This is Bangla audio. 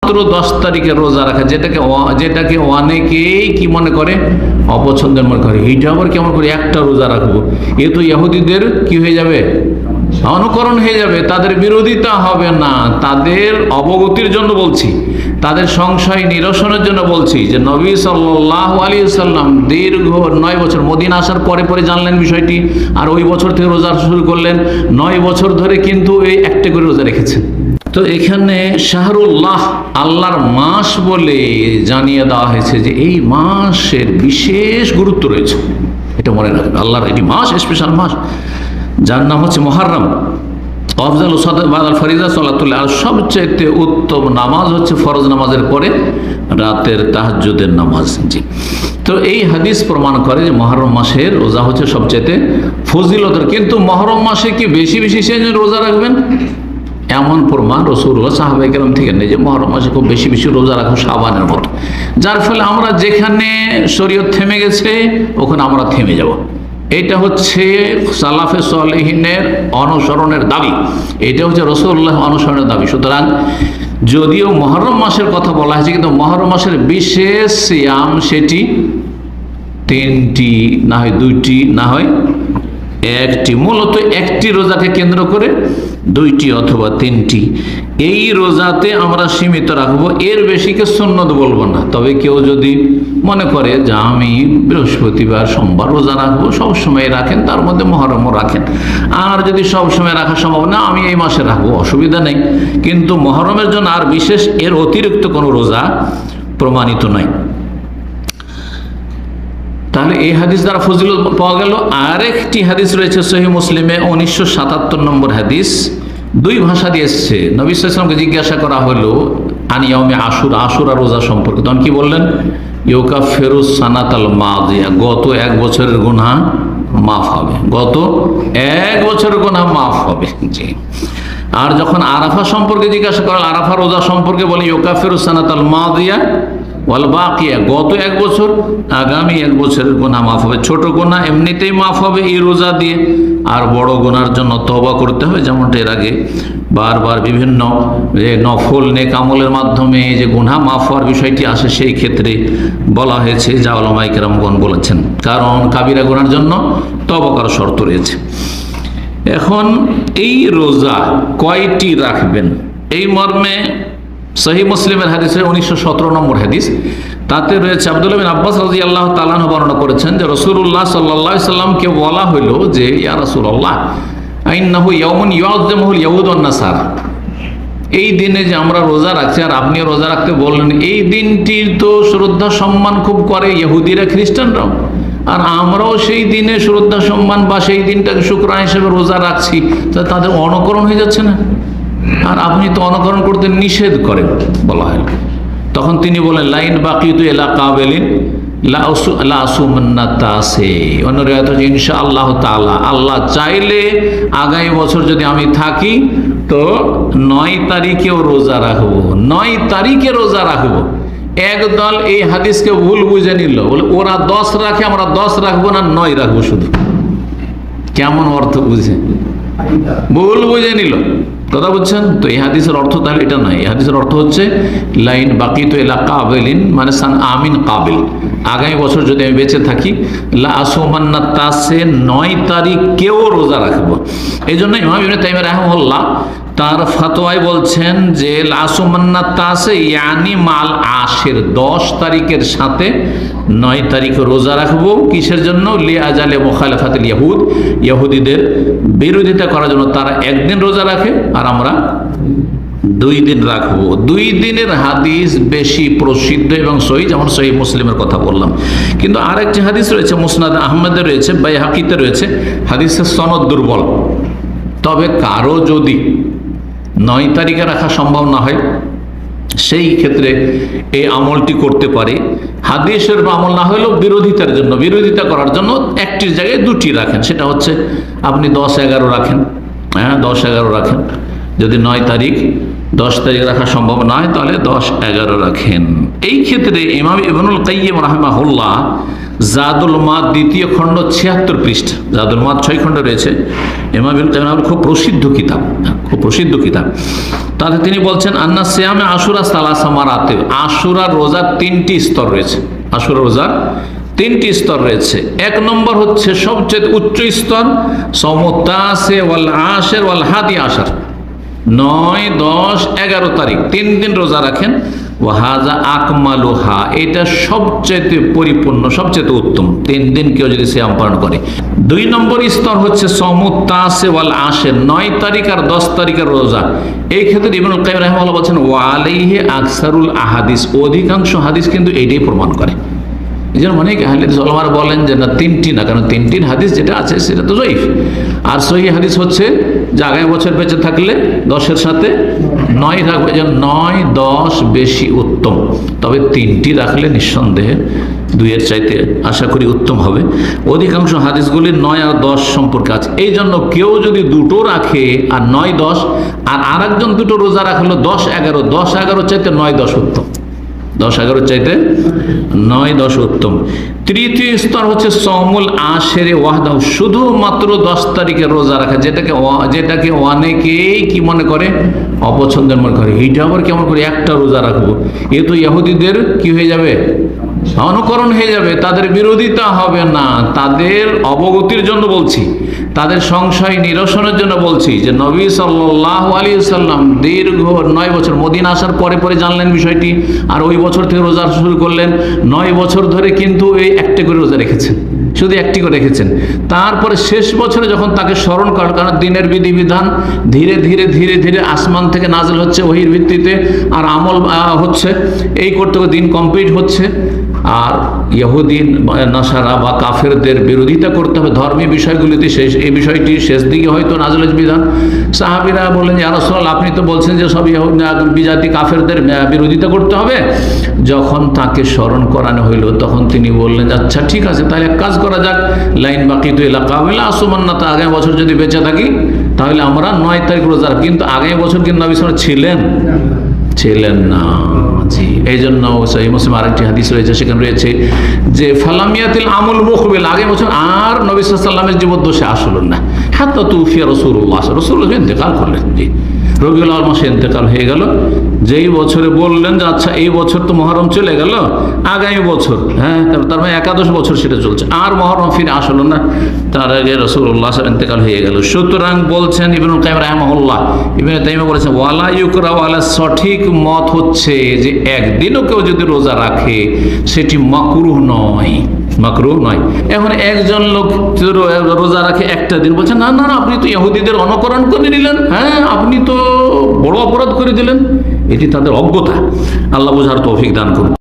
শুধুমাত্র 10 তারিখে রোজা রাখা, যেটাকে অনেকেই কি মনে করে, অপছন্দের মনে করে। এইটা আবার কেমন করে একটা রোজা রাখবো, এ তো ইহুদিদের কি হয়ে যাবে, অনুকরণ হয়ে যাবে, তাদের বিরোধিতা হবে না। তাদের অবগতির জন্য বলছি, তাদের সংশয় নিরসনের জন্য বলছি যে নবী সাল্লাল্লাহু আলাইহি ওয়াসাল্লাম দীর্ঘ 9 বছর, মদিনা আসার পরে পরে জানলেন বিষয়টি, আর ওই বছর থেকে রোজা শুরু করলেন। 9 বছর ধরে কিন্তু এই একটা করে রোজা রেখেছেন। তো এখানে শাহরুল্লাহ, আল্লাহর মাস বলে জানিয়ে দেওয়া হয়েছে যে এই মাসের বিশেষ গুরুত্ব রয়েছে, এটা মনে রাখবে। আল্লাহর এটি মাস, স্পেশাল মাস, যার নাম হচ্ছে মুহররম। আফজাল বাদাল ফরিজা সালাতুল, আর সবচেয়ে উত্তম নামাজ হচ্ছে ফরজ নামাজের পরে রাতের তাহাজ্জুদের নামাজ। জি, তো এই হাদিস প্রমাণ করে যে মুহররম মাসের রোজা হচ্ছে সবচেয়ে ফজিলতের। কিন্তু মুহররম মাসে কি বেশি বেশি সে রোজা রাখবেন এমন প্রমাণ রাসূলুল্লাহ সাহাবায়ে কেরাম থেকে নেই যে মুহররম মাসে খুব বেশি বেশি রোজা রাখো শাবানের মতো। যার ফলে আমরা যেখানে শরীয়ত থেমে গেছে ওখানে আমরা থেমে যাব। এটা হচ্ছে সালাফে সালেহিনের অনুসরণের দাবি, এটা হচ্ছে রাসূলুল্লাহ অনুসরণের দাবি। সুতরাং যদিও মুহররম মাসের কথা বলা হয়েছে, কিন্তু মুহররম মাসের বিশেষ সিয়াম সেটি 3টি, না হয় 2টি, না হয় 1টি, মূলত 1টি রোজাকে কেন্দ্র করে 2টি অথবা 3টি। এই রোজাতে আমরা সীমিত রাখবো, এর বেশিকে সুন্নত বলবো না। তবে কেউ যদি মনে করে যে আমি বৃহস্পতিবার সোমবার রোজা রাখবো, সবসময় রাখেন, তার মধ্যে মুহররমও রাখেন। আর যদি সবসময় রাখা সম্ভব না, আমি এই মাসে রাখবো, অসুবিধা নেই। কিন্তু মুহররমের জন্য আর বিশেষ এর অতিরিক্ত কোনো রোজা প্রমাণিত নয়। তাহলে এই হাদিস দ্বারা ফজিলত পাওয়া গেল। আরেকটি হাদিস রয়েছে সহিহ মুসলিমে, 1977 নম্বর হাদিস, 2 ভাষা দিয়ে এসছে। নবী সাল্লাল্লাহু আলাইহি ওয়াসাল্লামকে জিজ্ঞাসা করা হলো আন ইয়াউমে আশুরা, আশুরা রোজা সম্পর্কে। তখন কি বললেন? ইউকাফিরু সানাতাল মাদিয়া, গত 1 বছরের গুনাহ মাফ হবে, গত 1 বছরের গুনাহ মাফ হবে। জি। আর যখন আরাফা সম্পর্কে জিজ্ঞাসা করা, আরাফা রোজা সম্পর্কে বলে ইউকাফিরু সানাতাল মাদিয়া ওয়াল বাকিয়া, গত 1 বছর, আগামী 1 বছরের গুনাহ মাফ হবে। ছোট গুনাহ এমনিতেই মাফ হবে এই রোজা দিয়ে, আর বড় গুনার জন্য তওবা করতে হবে। যেমনটা এর আগে বারবার বিভিন্ন যে নফল নেক আমলের মাধ্যমে যে গুনাহ মাফ হওয়ার বিষয়টি আসে, সেই ক্ষেত্রে বলা হয়েছে যা উলামায়ে কেরামগণ বলেছেন, কারণ কাবিরা গুনার জন্য তওবা করার শর্ত রয়েছে। এখন এই রোজা কয়টি রাখবেন, এই মর্মে সহিহ মুসলিমের হাদিসের 1917 নম্বর হাদিস, তাতে রয়েছে আব্দুল্লাহ বিন আব্বাস রাদিয়াল্লাহু তাআলা আনহু বর্ণনা করেছেন যে রাসূলুল্লাহ সাল্লাল্লাহু আলাইহি সাল্লামকে বলা হলো যে ইয়া রাসূলুল্লাহ ইন্নাহু ইয়াউমুন ইউআযযিমুহুল ইয়াহুদ ওয়ান নাসারা, এই দিনে যে আমরা রোজা রাখছি আর আপনি রোজা রাখতে বললেন, এই দিনটির তো শ্রদ্ধা সম্মান খুব করে ইহুদিরা খ্রিস্টানরাও, আর আমরাও সেই দিনে শ্রদ্ধা সম্মান বা সেই দিনটাকে শুকরানা হিসেবে রোজা রাখছি, তা তাদের অনুকরণ হয়ে যাচ্ছে না? আর আপনি তো অনুকরণ করতে নিষেধ করেন বলা হয়। তখন তিনি বলেন লাইন বাকিতু ইলা কাবিলিন লা আসুমান্না তাসে, অন্য রিওয়ায়াত হচ্ছে ইনশাআল্লাহ তাআলা, আল্লাহ চাইলে আগামী বছর যদি আমি থাকি তো 9 তারিখেও রোজা রাখবো, 9 তারিখে রোজা রাখবো। একদল এই হাদিসকে ভুল বুঝে নিল, বলে ওরা 10 রাখে, আমরা 10 রাখবো না, 9 রাখবো শুধু। কেমন অর্থ বুঝে, ভুল বুঝে নিল, কথা বুঝছেন তো? এই হাদিসের অর্থ তাহলে এটা নয়। এই হাদিসের অর্থ হচ্ছে লাইন বাকিতু ইলা কাবিলিন, মানে সান আমিন কাবিল, আগামী বছর যদি আমি বেঁচে থাকি, লা আসুমান্না তাসে, 9 তারিখেও রোজা রাখবো। এই জন্য ইমাম ইবনে তাইমিয়া রাহিমাহুল্লাহ তার ফাতোয়ায় বলছেন যে লা আসুমান্না তাসে ইয়ানি মাল আশির, 10 তারিখের সাথে 9 তারিখে রোজা রাখবো। কিসের জন্য? লি আজালে মুখালাফাতিল ইয়াহুদ, ইহুদিদের বিরোধিতা করার জন্য। তারা 1 দিন রোজা রাখে আর আমরা 2 দিন রাখবো। 2 দিনের হাদিস বেশি প্রসিদ্ধ এবং সহিহ, যেমন সহিহ মুসলিমের কথা বললাম। কিন্তু আরেকটি হাদিস রয়েছে, মুসনাদ আহমদে রয়েছে, বাইহাকিতে রয়েছে, হাদিসের সনদ দুর্বল। তবে কারো যদি 9 তারিখে রাখা সম্ভব না হয়, সেই ক্ষেত্রে এই আমলটি করতে পারে। হাদিসের আমল না হলেও বিরোধিতার জন্য, বিরোধিতা করার জন্য 1টির জায়গায় 2টি রাখেন। সেটা হচ্ছে আপনি 10-11 রাখেন, হ্যাঁ 10-11 রাখেন। যদি 9 তারিখ 10 তারিখ রাখা সম্ভব নয়, তাহলে 10-11 রাখেন। এই ক্ষেত্রে ইমাম ইবনুল কাইয়্যিম রাহিমাহুল্লাহ জাদুল মাদ 2য় খণ্ড 76 পৃষ্ঠা, জাদুল মাদ 6 খণ্ড রয়েছে, ইমাম ইবনুল কাইয়্যিম খুব প্রসিদ্ধ কিতাব, খুব প্রসিদ্ধ কিতাব। তাতে তিনি বলছেন আন্না সিয়ামে আশুরা সালাসা মারাতিব, আশুরার রোজার 3টি স্তর রয়েছে। আশুরা রোজার 3টি স্তর রয়েছে। 1 নম্বর হচ্ছে সবচেয়ে উচ্চ স্তর, সৌমুত্তাসে ওয়াল আশের ওয়াল হাদি আশার, 9, 10, 11 তারিখ 3 দিন রোজা রাখেন। ওয়াহাজা আকমালুহা, এটা সবচেয়ে পরিপূর্ণ, সবচেয়ে উত্তম। 3 দিন কেউ যদি সিয়াম পালন করে। 2 নম্বর স্তর হচ্ছে সৌমুত্তাসে ওয়াল আশের, 9 তারিখ আর 10 তারিখের রোজা। এই ক্ষেত্রে ইবনুল কাইয়্যিম রাহিমাহুল্লাহ বলছেন ওয়া আলাইহি আকসারুল আহাদিস, অধিকাংশ হাদিস কিন্তু এইটাই প্রমাণ করে। এই জন্য অনেক আহলে হাদিস ওলামারা বলেন যে না 3টি না, কারণ 3টির হাদিস যেটা আছে সেটা তো জয়ীফ, আর সহিহ হাদিস হচ্ছে যে আগামী বছর বেঁচে থাকলে 10-এর সাথে 9 রাখবে, যেন 9, 10 বেশি উত্তম। তবে 3টি রাখলে নিঃসন্দেহে 2-এর চাইতে আশা করি উত্তম হবে। অধিকাংশ হাদিসগুলি 9 আর 10 সম্পর্কে আছে। এই জন্য কেউ যদি 2টো রাখে আর 9, 10, আর আরেকজন 2টো রোজা রাখলো 10-11, 10-11 চাইতে 9, 10 উত্তম, 10-11 চাইতে 9, 10 উত্তম। 3য় স্তর হচ্ছে সৌমুল আশেরে ওয়াহদাহ, শুধুমাত্র 10 তারিখে রোজা রাখা, যেটাকে অনেকেই কি মনে করে, অপছন্দের মনে করে। এইটা আবার কেমন করে একটা রোজা রাখবো, এ তো ইহুদিদের কি হয়ে যাবে, অনুকরণ হয়ে যাবে, তাদের বিরোধিতা হবে না। তাদের অবগতির জন্য বলছি, তাদের সংশয় নিরসনের জন্য বলছি যে নবী সাল্লাল্লাহু আলাইহি সাল্লাম দীর্ঘ 9 বছর, মদিনা আসার পরে পরে জানলেন বিষয়টি, আর ওই বছর থেকে রোজা শুরু করলেন। 9 বছর ধরে কিন্তু এই একটা করে রোজা রেখেছেন, শুধু একটি করে রেখেছেন। তারপরে শেষ বছরে যখন তাকে স্মরণ করার, কারণ দিনের বিধিবিধান ধীরে ধীরে ধীরে ধীরে আসমান থেকে নাজিল হচ্ছে ওহীর ভিত্তিতে, আর আমল হচ্ছে, এই করতে করতে দিন কমপ্লিট হচ্ছে। আর ইহুদি নাসারা বা কাফেরদের বিরোধিতা করতে হবে ধর্মীয় বিষয়গুলিতে, এই বিষয়টি শেষ দিকে হয়তো নাজিল বিধান। সাহাবীরা বললেন ইয়া রাসূলুল্লাহ, আপনি তো বলছেন যে সব বিজাতি কাফেরদের বিরোধিতা করতে হবে। যখন তাকে স্মরণ করানো হইল তখন তিনি বললেন আচ্ছা ঠিক আছে, তাহলে এক কাজ করা যাক, লাইন বাকি তো এলাকা হইলে আসুমান্নাতা, আগামী বছর যদি বেঁচে থাকি তাহলে আমরা 9 তারিখ রোজা। কিন্তু আগামী বছর কিন্তু নবী সাল্লাল্লাহু আলাইহি ওয়াসাল্লাম ছিলেন না। জি, এই জন্য সহিহ মুসলিম আরেকটি হাদিস রয়েছে, সেখানে রয়েছে যে ফালামিয়াতিল আমল মুকবিল, আগের বছর আর নবী সাল্লাল্লাহু আলাইহি ওয়াসাল্লামের জীবদ্দশা আসলো না, হাত্তা তুফিয়া রাসূলুল্লাহ, রাসূলুল্লাহ ইন্তেকাল করলেন। জি, রবিউল আউয়াল মাসে ইন্তেকাল হয়ে গেল। যেই বছরে বললেন যে আচ্ছা এই বছর তো মুহররম চলে গেল, আগামী বছর, হ্যাঁ তার মানে 11 বছর সেটা চলছে, আর মুহররম ফিরে আসলো না, তার আগে রাসূলুল্লাহ সাল্লাল্লাহু আলাইহি ওয়াসাল্লাম ইন্তেকাল হয়ে গেল। সুতরাং বলছেন ইবনুল কাইয়্যিম রাহিমাহুল্লাহ, ইবনে তাইমিয়া বলেছেন ওয়ালা ইউকরা, ওয়ালা সঠিক মত হচ্ছে যে একদিনও কেউ যদি রোজা রাখে সেটি মাকরুহ নয়, মাকরুহ নয়। এখন একজন লোক রোজা রাখে একটা দিন, বলছে না না আপনি তো ইহুদিদের অনুকরণ করে নিলেন, হ্যাঁ আপনি তো বড় অপরাধ করে দিলেন। এটি তাদের অজ্ঞতা। আল্লাহ বোঝার তৌফিক দান করুন।